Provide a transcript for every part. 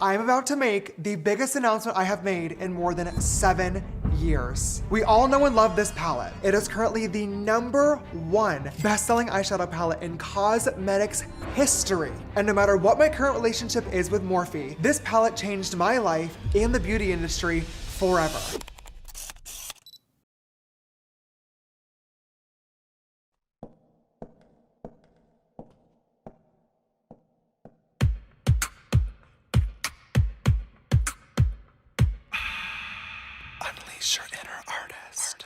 I'm about to make the biggest announcement I have made in more than 7 years. We all know and love this palette. It is currently the #1 best-selling eyeshadow palette in cosmetics history. And no matter what my current relationship is with Morphe, this palette changed my life and the beauty industry forever. Unleash your inner artist.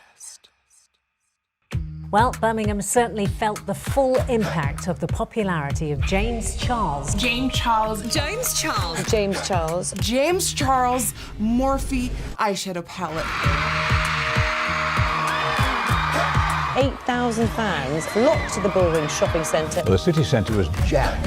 Well, Birmingham certainly felt the full impact of the popularity of James Charles. James Charles. James Charles. James Charles. James Charles Morphe eyeshadow palette. 8,000 fans flocked to the Bullring shopping centre. The city centre was jammed.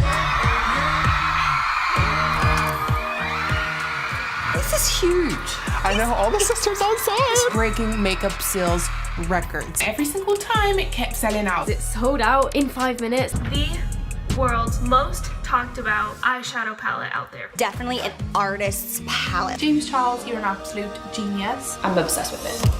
This is huge. I know, all the sisters outside. It's breaking makeup sales records. Every single time it kept selling out. It sold out in 5 minutes. The world's most talked about eyeshadow palette out there. Definitely an artist's palette. James Charles, you're an absolute genius. I'm obsessed with it.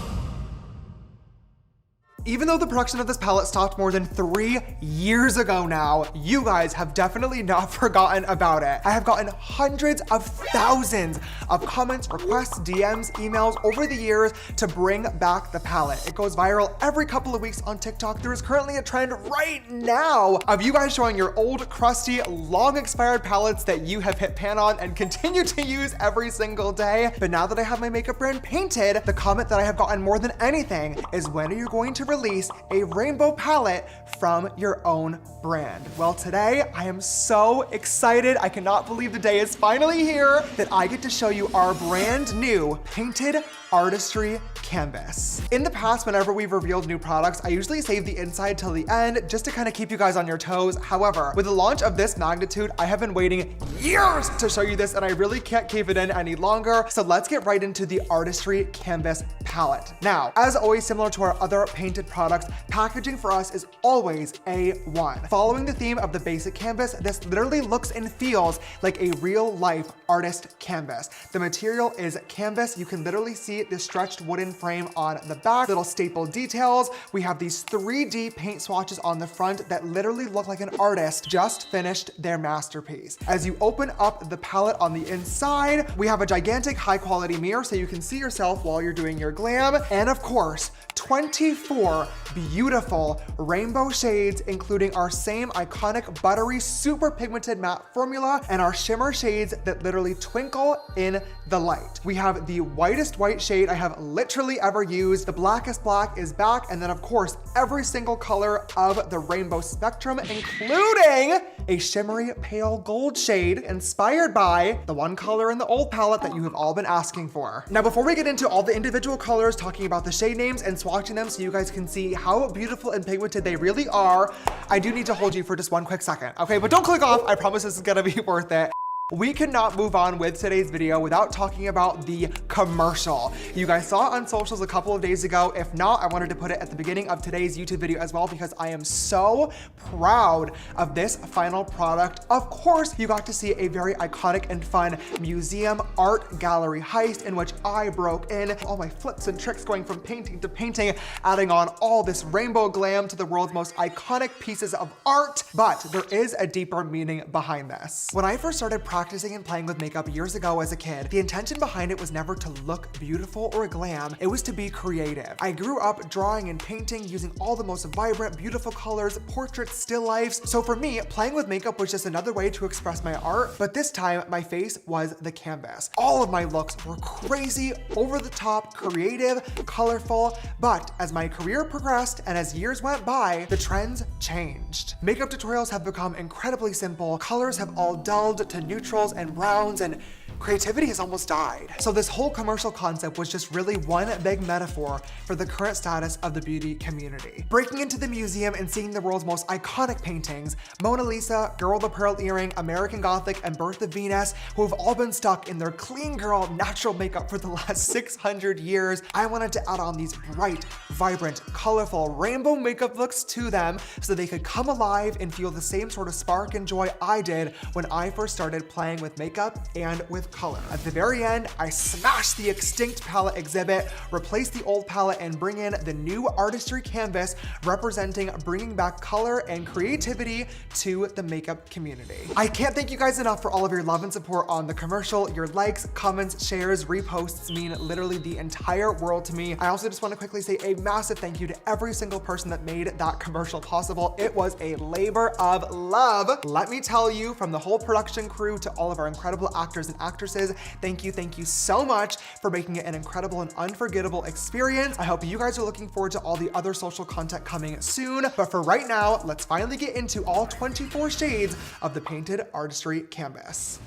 Even though the production of this palette stopped more than 3 years ago now, you guys have definitely not forgotten about it. I have gotten hundreds of thousands of comments, requests, DMs, emails over the years to bring back the palette. It goes viral every couple of weeks on TikTok. There is currently a trend right now of you guys showing your old, crusty, long expired palettes that you have hit pan on and continue to use every single day. But now that I have my makeup brand painted, the comment that I have gotten more than anything is, when are you going to release a rainbow palette from your own brand? Well, today I am so excited. I cannot believe the day is finally here that I get to show you our brand new painted Artistry canvas. In the past, whenever we've revealed new products, I usually save the inside till the end just to kind of keep you guys on your toes. However, with the launch of this magnitude, I have been waiting years to show you this, and I really can't keep it in any longer. So let's get right into the Artistry canvas palette. Now, as always, similar to our other painted products, packaging for us is always A1. Following the theme of the basic canvas, this literally looks and feels like a real life artist canvas. The material is canvas. You can literally see the stretched wooden frame on the back, little staple details. We have these 3D paint swatches on the front that literally look like an artist just finished their masterpiece. As you open up the palette on the inside, we have a gigantic high quality mirror so you can see yourself while you're doing your glam. And of course, 24 beautiful rainbow shades, including our same iconic buttery, super pigmented matte formula and our shimmer shades that literally twinkle in the light. We have the whitest white shade I have literally ever used. The blackest black is back. And then of course, every single color of the rainbow spectrum, including a shimmery pale gold shade inspired by the one color in the old palette that you have all been asking for. Now, before we get into all the individual colors, talking about the shade names and swatching them so you guys can see how beautiful and pigmented they really are, I do need to hold you for just one quick second, okay? But don't click off, I promise this is gonna be worth it. We cannot move on with today's video without talking about the commercial. You guys saw it on socials a couple of days ago. If not, I wanted to put it at the beginning of today's YouTube video as well because I am so proud of this final product. Of course, you got to see a very iconic and fun museum art gallery heist in which I broke in, all my flips and tricks going from painting to painting, adding on all this rainbow glam to the world's most iconic pieces of art. But there is a deeper meaning behind this. When I first started practicing and playing with makeup years ago as a kid, the intention behind it was never to look beautiful or glam. It was to be creative. I grew up drawing and painting using all the most vibrant, beautiful colors, portraits, still lifes. So for me, playing with makeup was just another way to express my art, but this time my face was the canvas. All of my looks were crazy, over the top, creative, colorful, but as my career progressed and as years went by, the trends changed. Makeup tutorials have become incredibly simple. Colors have all dulled to neutrals and browns, and creativity has almost died. So this whole commercial concept was just really one big metaphor for the current status of the beauty community. Breaking into the museum and seeing the world's most iconic paintings, Mona Lisa, Girl with the Pearl Earring, American Gothic, and Birth of Venus, who have all been stuck in their clean girl natural makeup for the last 600 years, I wanted to add on these bright, vibrant, colorful rainbow makeup looks to them so they could come alive and feel the same sort of spark and joy I did when I first started playing with makeup and with color. At the very end, I smashed the extinct palette exhibit, replaced the old palette, and bring in the new Artistry canvas representing bringing back color and creativity to the makeup community. I can't thank you guys enough for all of your love and support on the commercial. Your likes, comments, shares, reposts mean literally the entire world to me. I also just want to quickly say a massive thank you to every single person that made that commercial possible. It was a labor of love. Let me tell you, from the whole production crew to all of our incredible actors and actresses, thank you so much for making it an incredible and unforgettable experience. I hope you guys are looking forward to all the other social content coming soon. But for right now, let's finally get into all 24 shades of the painted Artistry canvas.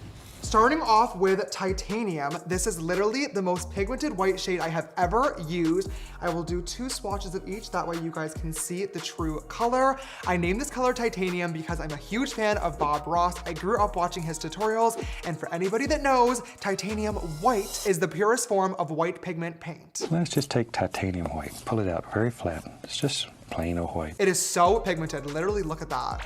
Starting off with Titanium, this is literally the most pigmented white shade I have ever used. I will do 2 swatches of each, that way you guys can see the true color. I named this color Titanium because I'm a huge fan of Bob Ross. I grew up watching his tutorials, and for anybody that knows, titanium white is the purest form of white pigment paint. Let's just take titanium white, pull it out very flat. It's just plain old white. It is so pigmented, literally look at that.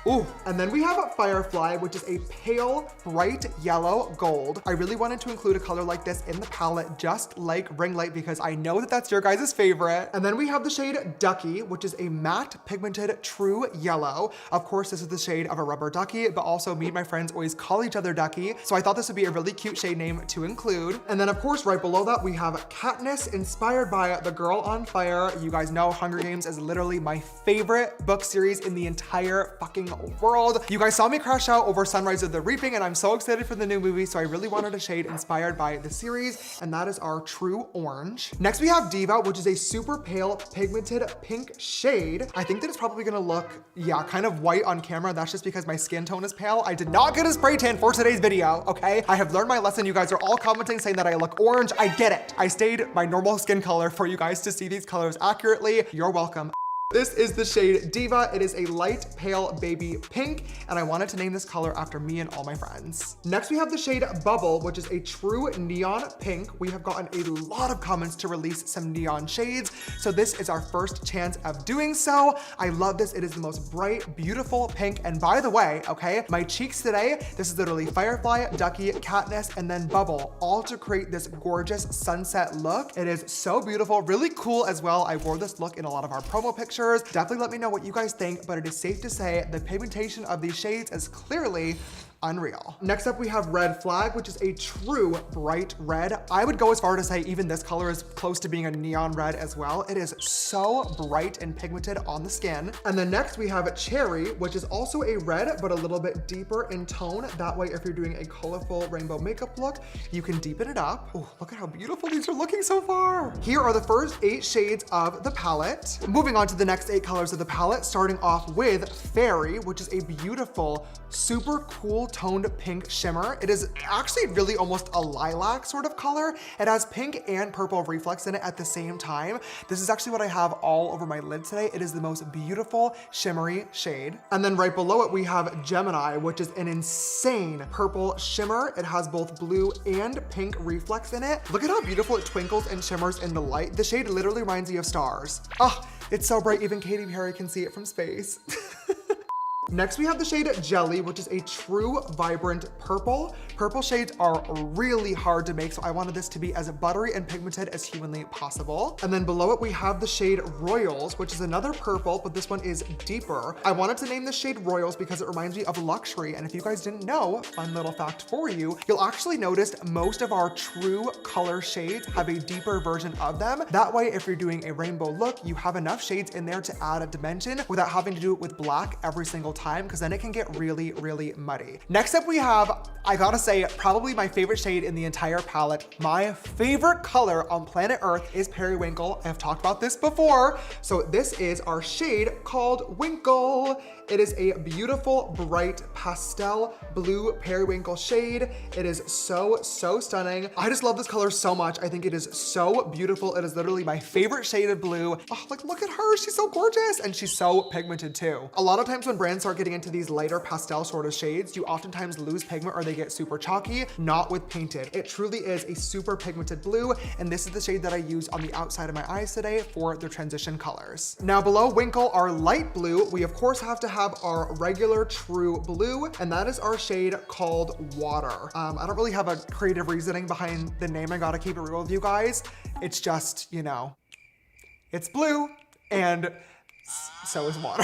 Ooh, and then we have Firefly, which is a pale, bright yellow gold. I really wanted to include a color like this in the palette, just like Ring Light, because I know that that's your guys' favorite. And then we have the shade Ducky, which is a matte pigmented true yellow. Of course, this is the shade of a rubber ducky, but also me and my friends always call each other Ducky. So I thought this would be a really cute shade name to include. And then of course, right below that, we have Katniss, inspired by The Girl on Fire. You guys know Hunger Games is literally my favorite book series in the entire fucking world. You guys saw me crash out over Sunrise of the Reaping, and I'm so excited for the new movie, so I really wanted a shade inspired by the series, and that is our True Orange. Next, we have Diva, which is a super pale pigmented pink shade. I think that it's probably gonna look, yeah, kind of white on camera. That's just because my skin tone is pale. I did not get a spray tan for today's video, okay? I have learned my lesson. You guys are all commenting saying that I look orange. I get it. I stayed my normal skin color for you guys to see these colors accurately. You're welcome. This is the shade Diva. It is a light pale baby pink, and I wanted to name this color after me and all my friends. Next, we have the shade Bubble, which is a true neon pink. We have gotten a lot of comments to release some neon shades, so this is our first chance of doing so. I love this. It is the most bright, beautiful pink, and by the way, okay, my cheeks today, this is literally Firefly, Ducky, Katniss, and then Bubble, all to create this gorgeous sunset look. It is so beautiful, really cool as well. I wore this look in a lot of our promo pictures. Definitely let me know what you guys think, but it is safe to say the pigmentation of these shades is clearly unreal. Next up, we have Red Flag, which is a true bright red. I would go as far to say even this color is close to being a neon red as well. It is so bright and pigmented on the skin. And then next we have Cherry, which is also a red, but a little bit deeper in tone. That way, if you're doing a colorful rainbow makeup look, you can deepen it up. Oh, look at how beautiful these are looking so far. Here are the first 8 shades of the palette. Moving on to the next 8 colors of the palette, starting off with Fairy, which is a beautiful, super cool toned pink shimmer. It is actually really almost a lilac sort of color. It has pink and purple reflex in it at the same time. This is actually what I have all over my lid today. It is the most beautiful shimmery shade. And then right below it, we have Gemini, which is an insane purple shimmer. It has both blue and pink reflex in it. Look at how beautiful it twinkles and shimmers in the light. The shade literally reminds me of stars. Oh, it's so bright, even Katy Perry can see it from space. Next, we have the shade Jelly, which is a true vibrant purple. Purple shades are really hard to make, so I wanted this to be as buttery and pigmented as humanly possible. And then below it, we have the shade Royals, which is another purple, but this one is deeper. I wanted to name this shade Royals because it reminds me of luxury. And if you guys didn't know, fun little fact for you, you'll actually notice most of our true color shades have a deeper version of them. That way, if you're doing a rainbow look, you have enough shades in there to add a dimension without having to do it with black every single time, because then it can get really, really muddy. Next up, we have, I gotta say, probably my favorite shade in the entire palette. My favorite color on planet Earth is Periwinkle. I have talked about this before. So this is our shade called Winkle. It is a beautiful, bright pastel blue periwinkle shade. It is so, so stunning. I just love this color so much. I think it is so beautiful. It is literally my favorite shade of blue. Oh, like, look at her. She's so gorgeous. And she's so pigmented too. A lot of times when brands start start getting into these lighter pastel sort of shades, you oftentimes lose pigment or they get super chalky. Not with Painted. It truly is a super pigmented blue, and this is the shade that I use on the outside of my eyes today for the transition colors. Now below Winkle, our light blue, we of course have to have our regular true blue, and that is our shade called Water. I don't really have a creative reasoning behind the name. I gotta keep it real with you guys. It's just, you know, it's blue, and so is water.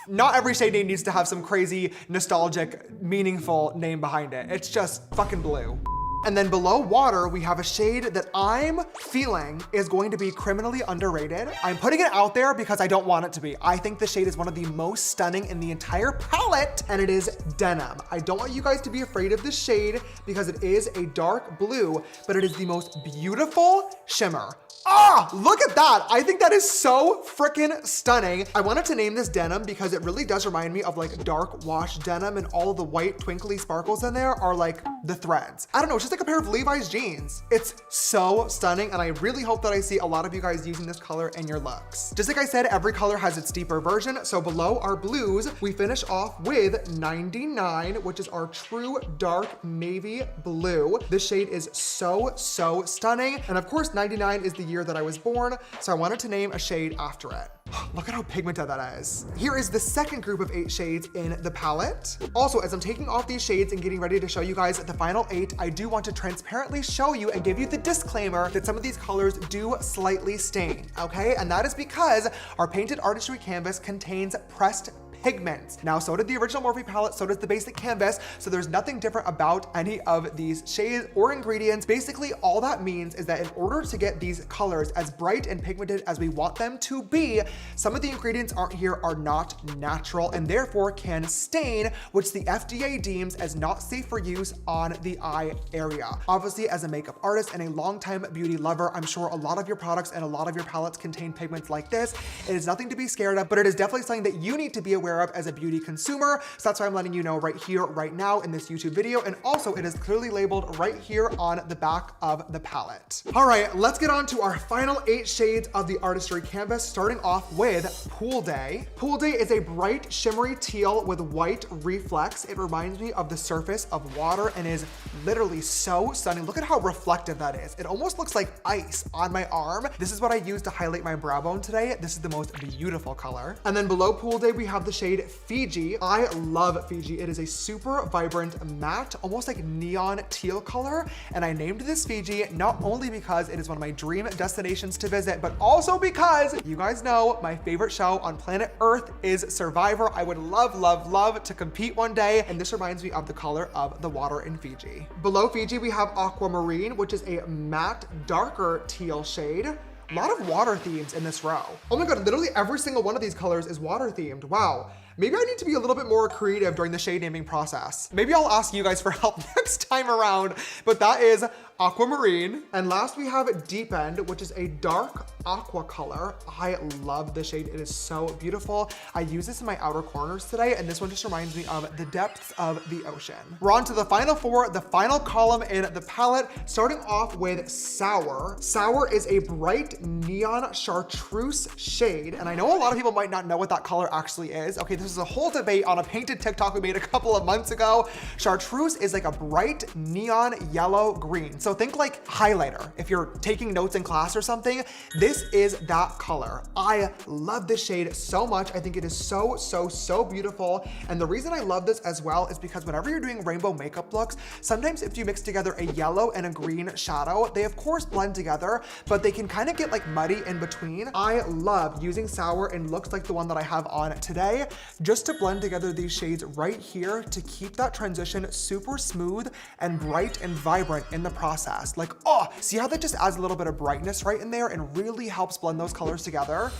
Not every shade name needs to have some crazy, nostalgic, meaningful name behind it. It's just fucking blue. And then below Water, we have a shade that I'm feeling is going to be criminally underrated. I'm putting it out there because I don't want it to be. I think the shade is one of the most stunning in the entire palette, and it is Denim. I don't want you guys to be afraid of this shade because it is a dark blue, but it is the most beautiful shimmer. Ah, look at that. I think that is so freaking stunning. I wanted to name this Denim because it really does remind me of like dark wash denim, and all of the white twinkly sparkles in there are like the threads. I don't know, it's just like a pair of Levi's jeans. It's so stunning, and I really hope that I see a lot of you guys using this color in your looks. Just like I said, every color has its deeper version. So below our blues, we finish off with 99, which is our true dark navy blue. This shade is so stunning. And of course, 99 is the year that I was born, so I wanted to name a shade after it. Look at how pigmented that is. Here is the second group of 8 shades in the palette. Also, as I'm taking off these shades and getting ready to show you guys the final 8, I do want to transparently show you and give you the disclaimer that some of these colors do slightly stain, okay? And that is because our Painted Artistry canvas contains pressed pigments. Now, so did the original Morphe palette, so does the basic canvas, so there's nothing different about any of these shades or ingredients. Basically, all that means is that in order to get these colors as bright and pigmented as we want them to be, some of the ingredients here are not natural and therefore can stain, which the FDA deems as not safe for use on the eye area. Obviously, as a makeup artist and a longtime beauty lover, I'm sure a lot of your products and a lot of your palettes contain pigments like this. It is nothing to be scared of, but it is definitely something that you need to be aware of as a beauty consumer. So that's why I'm letting you know right here, right now in this YouTube video. And also it is clearly labeled right here on the back of the palette. All right, let's get on to our final 8 shades of the Artistry canvas, starting off with Pool Day. Pool Day is a bright shimmery teal with white reflex. It reminds me of the surface of water and is literally so stunning. Look at how reflective that is. It almost looks like ice on my arm. This is what I used to highlight my brow bone today. This is the most beautiful color. And then below Pool Day, we have the shade Fiji. I love Fiji. It is a super vibrant matte, almost like neon teal color. And I named this Fiji not only because it is one of my dream destinations to visit, but also because you guys know my favorite show on planet Earth is Survivor. I would love to compete one day. And this reminds me of the color of the water in Fiji. Below Fiji, we have Aquamarine, which is a matte, darker teal shade. A lot of water themes in this row. Oh my God, literally every single one of these colors is water themed. Wow. Maybe I need to be a little bit more creative during the shade naming process. Maybe I'll ask you guys for help next time around, but that is Aquamarine. And last we have Deep End, which is a dark aqua color. I love the shade. It is so beautiful. I use this in my outer corners today, and this one just reminds me of the depths of the ocean. We're on to the final 4, the final column in the palette, starting off with Sour. Sour is a bright neon chartreuse shade, and I know a lot of people might not know what that color actually is. Okay, this is a whole debate on a Painted TikTok we made a couple of months ago. Chartreuse is like a bright neon yellow green. So think like highlighter. If you're taking notes in class or something, this is that color. I love this shade so much. I think it is so beautiful. And the reason I love this as well is because whenever you're doing rainbow makeup looks, sometimes if you mix together a yellow and a green shadow, they of course blend together, but they can kind of get like muddy in between. I love using Sour in looks like the one that I have on today, just to blend together these shades right here to keep that transition super smooth and bright and vibrant in the process. Like, oh, see how that just adds a little bit of brightness right in there and really helps blend those colors together?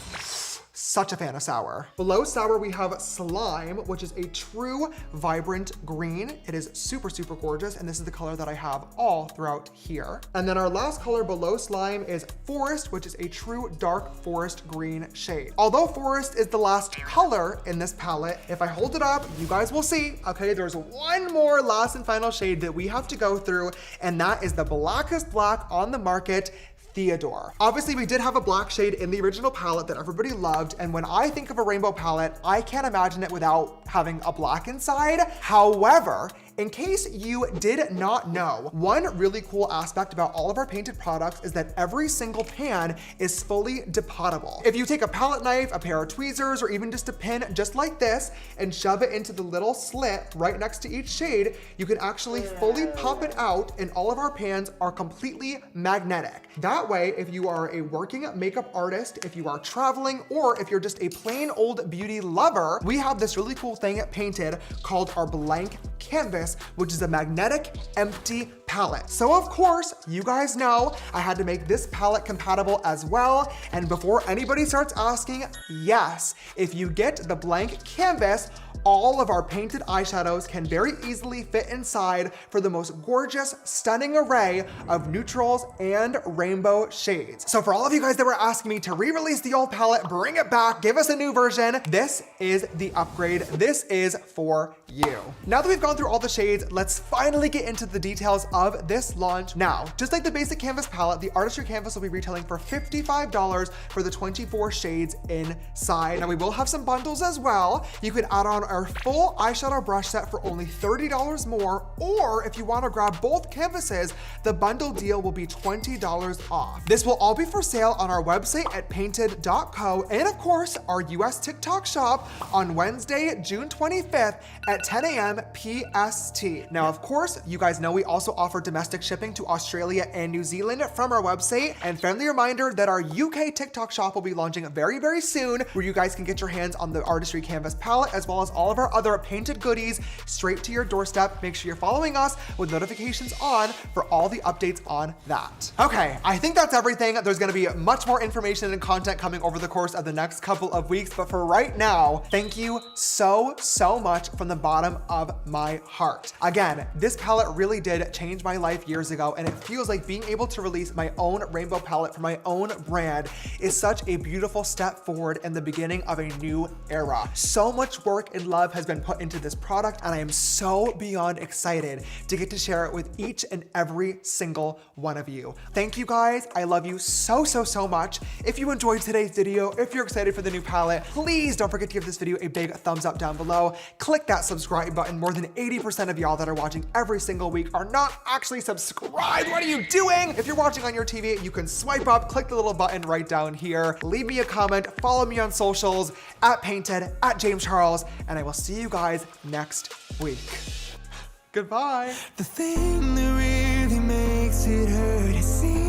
Such a fan of Sour. Below Sour, we have Slime, which is a true vibrant green. It is super gorgeous, and this is the color that I have all throughout here. And then our last color below Slime is Forest, which is a true dark forest green shade. Although Forest is the last color in this palette, if I hold it up, you guys will see, okay, there's one more last and final shade that we have to go through, and that is the blackest black on the market, Theodore. Obviously, we did have a black shade in the original palette that everybody loved, and when I think of a rainbow palette, I can't imagine it without having a black inside. However, in case you did not know, one really cool aspect about all of our painted products is that every single pan is fully depotable. If you take a palette knife, a pair of tweezers, or even just a pin just like this and shove it into the little slit right next to each shade, you can actually fully pop it out, and all of our pans are completely magnetic. That way, if you are a working makeup artist, if you are traveling, or if you're just a plain old beauty lover, we have this really cool thing painted called our blank canvas, which is a magnetic empty palette. So of course, you guys know I had to make this palette compatible as well. And before anybody starts asking, yes, if you get the blank canvas, all of our painted eyeshadows can very easily fit inside for the most gorgeous, stunning array of neutrals and rainbow shades. So for all of you guys that were asking me to re-release the old palette, bring it back, give us a new version, this is the upgrade. This is for you. Now that we've gone through all the shades, let's finally get into the details of this launch. Now, just like the basic canvas palette, the Artistry canvas will be retailing for $55 for the 24 shades inside. Now we will have some bundles as well. You can add on our full eyeshadow brush set for only $30 more, or if you want to grab both canvases, the bundle deal will be $20 off. This will all be for sale on our website at painted.co, and of course, our US TikTok shop on Wednesday, June 25th at 10 a.m. PST. Now, of course, you guys know we also offer domestic shipping to Australia and New Zealand from our website, and friendly reminder that our UK TikTok shop will be launching very, very soon, where you guys can get your hands on the Artistry canvas palette, as well as all of our other painted goodies straight to your doorstep. Make sure you're following us with notifications on for all the updates on that. Okay, I think that's everything. There's gonna be much more information and content coming over the course of the next couple of weeks, but for right now, thank you so much from the bottom of my heart. Again, this palette really did change my life years ago, and it feels like being able to release my own rainbow palette for my own brand is such a beautiful step forward in the beginning of a new era. So much work and love has been put into this product, and I am so beyond excited to get to share it with each and every single one of you. Thank you guys. I love you so much. If you enjoyed today's video, if you're excited for the new palette, please don't forget to give this video a big thumbs up down below. Click that subscribe button. More than 80% of y'all that are watching every single week are not actually subscribed. What are you doing? If you're watching on your TV, you can swipe up, click the little button right down here, leave me a comment, follow me on socials, @Painted, @JamesCharles, and I will see you guys next week. Goodbye. The thing that really makes it hurt is seeing